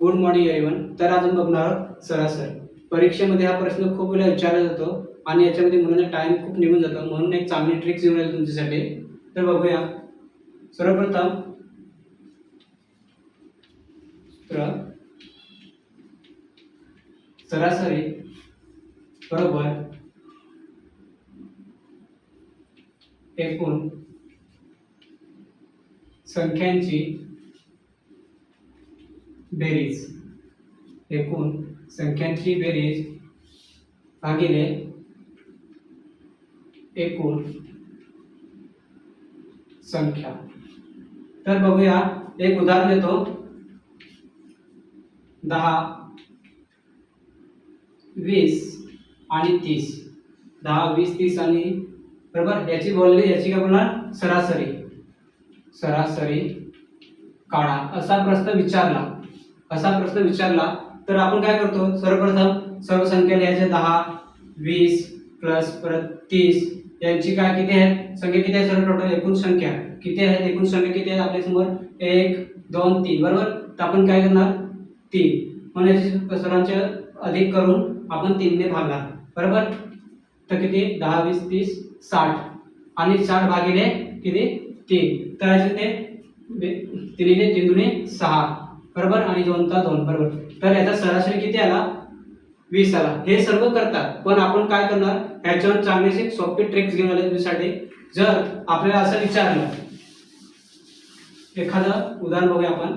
Good morning everyone. तर आज आपण बघणार आहोत सरासरी. परीक्षेमध्ये हा प्रश्न खूप वेळा विचारला जातो आणि याच्यामध्ये मुलांचा टाइम खूप निघून जातो, म्हणून एक चांगली ट्रिक्स घेऊन आलो तुमच्यासाठी. तर बघूया. सर्वप्रथम सरासरी बरोबर एकूण संख्यांची बेरीज. एकूण संख्यांची बेरीज भागिले एकूण संख्या. तर बघूया, एक उदाहरण देतो. 10, 20 आणि 30. 10, 20, 30 आणि बरोबर याची काय बोलणार? सरासरी. सरासरी काढा असा प्रश्न विचारला तर आपण काय करतो? सर्वप्रथम सर्व संख्या लिहायच्या. 10, 20 प्लस परत 30 यांची काय किती आहे? संख्या किती आहे? सर्व टोटल एकूण संख्या किती आहे? एकूण संख्या किती आहे आपल्या समोर? 1, 2, 3 बरोबर. तर आपण काय करणार? 3 म्हणून याची सर्वांचे अधिक करून आपण 3 ने भागणार बरोबर. तर किती? 10, 20, 30, 60 आणि 60 भागिले किती? 3. तर याचे ते 3 दुने 6 बरोबर आणि 2 ता 2 बरोबर. तर याचा सरासरी किती आला? 20 आला. हे सर्व करतात, पण आपण काय करणार? याच्यावर चांगलीशी एक सोपी ट्रिक्स घेऊन आले तुमच्यासाठी. जर आपल्याला असं विचारलं, एखादं उदाहरण बघूया आपण.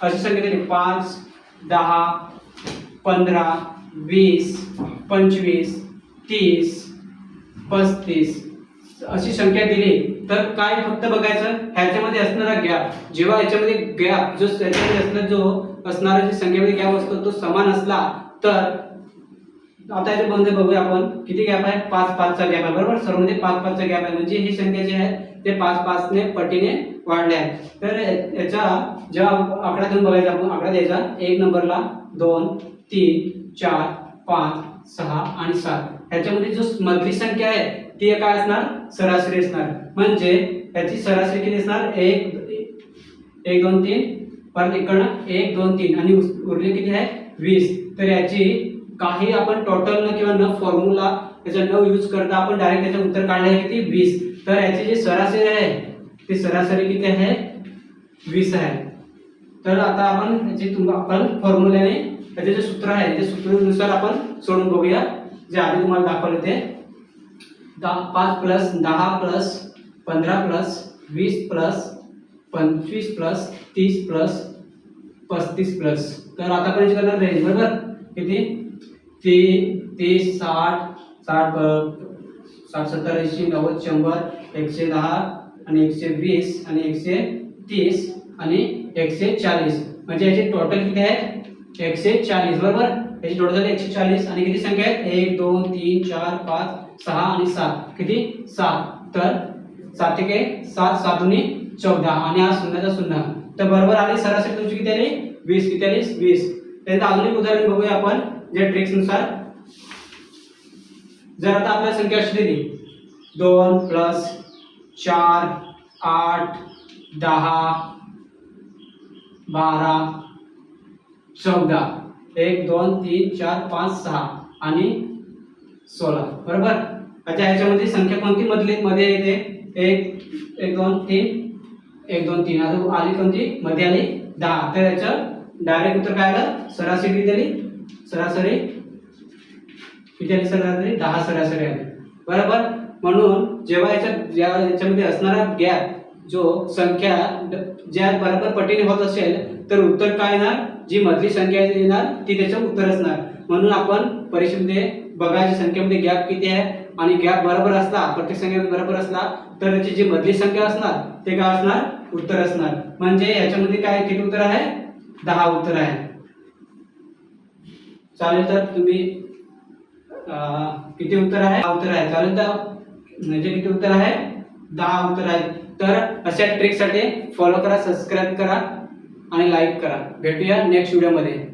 अशी संख्या दिली 5, 10, 15, 20, 25, 30, 35 अशी संख्या दिली तर काय फक्त बघायचं ह्याच्यामध्ये असणारा गॅप. जेव्हा याच्यामध्ये गॅप जो याच्यामध्ये असणारा जो असणारा जी संख्येमध्ये गॅप असतो तो समान असला तर आता याचे बंद बघूया आपण. किती गॅप आहे? 5, 5 चा गॅप आहे बरोबर. सर्वमध्ये 5, 5 चा गॅप आहे, म्हणजे ही संख्या जी आहे ते 5, 5 ने पटीने वाढले आहे. तर याचा जेव्हा आकडा देऊन बघायचा आपण, आकडा द्यायचा 1 नंबरला, 2, 3, 4, 5, 6 आणि 7. ह्याच्यामध्ये जो मधली संख्या आहे ती काय असणार? सरासरी असणार. म्हणजे याची सरासरी किती असणार? 1, 2, 3 परत इकडनं 1, 2, 3 आणि उरले किती आहे? 20. तर याची काही आपण टोटल न किंवा न फॉर्म्युला त्याचा न यूज करता आपण डायरेक्ट त्याचं उत्तर काढलं आहे किती? 20. तर याची जी सरासरी आहे ती सरासरी किती आहे? 20 आहे. तर आता आपण याची आपण फॉर्म्युल्याने त्याचे जे सूत्र आहे ते सूत्रानुसार आपण सोडून बघूया, जे आधी तुम्हाला दाखवले ते. 5 plus 10 plus 15 plus 20 plus 25 plus 30 plus 35 plus. तर आतापर्यंत करणार रेंज बरोबर किती? 30, 60, 70, 80, 90, 100, 110 आणि 120 आणि 130 आणि 140. म्हणजे याची टोटल किती आहे? 140 बरोबर. याची टोटल झाली 140 आणि किती संख्या आहेत? 1, 2, 3, 4, 5, 6 आणि 7. किती? 7. तर 7 1 7, 7 दुनी 14 आणि हा शून्याचा शून्य. तर बरोबर आली सरासरी तुमची किती आली? 20. किती आली? 20. त्याचं अजून एक उदाहरण बघूया आपण जे ट्रिक्स नुसार. जर आता आपल्या संख्या अशी दिली 2 प्लस 4, 8, 10, 12, 14, 1, 2, 3, 4, 5, 6 आणि 16 बरोबर. आता ह्याच्यामध्ये संख्या कोणती मध्ये येते? 1, 2, 3, 1, 2, 3. आता आली कोणती? मध्ये आली 10. तर याचं डायरेक्ट उत्तर काय आलं? सरासरी किती आली? सरासरी किती आली? सरासरी 10 सरासरी आली बरोबर. म्हणून जेव्हा याच्यामध्ये असणारा गॅप जो संख्या ज्या बरोबर पटीने होत असेल तर उत्तर काय येणार? जी मधली संख्या येणार ती त्याचं उत्तर असणार. म्हणून आपण परीक्षेमध्ये बघायची संख्येमध्ये गॅप किती आहे आणि गॅप बरोबर असला, प्रत्येक संख्या बरोबर असला तर त्याची जी मधली संख्या असणार ते काय असणार? उत्तर असणार. म्हणजे याच्यामध्ये काय किती उत्तर आहे? 10 उत्तर आहे. चालेल. तर तुम्ही किती उत्तर आहे? 10 उत्तर आहे. चालेल. तर म्हणजे किती उत्तर आहे? 10 उत्तर आहे. तर अशा ट्रिकसाठी फॉलो करा, सबस्क्राईब करा आणि लाईक करा. भेटूया नेक्स्ट व्हिडिओमध्ये.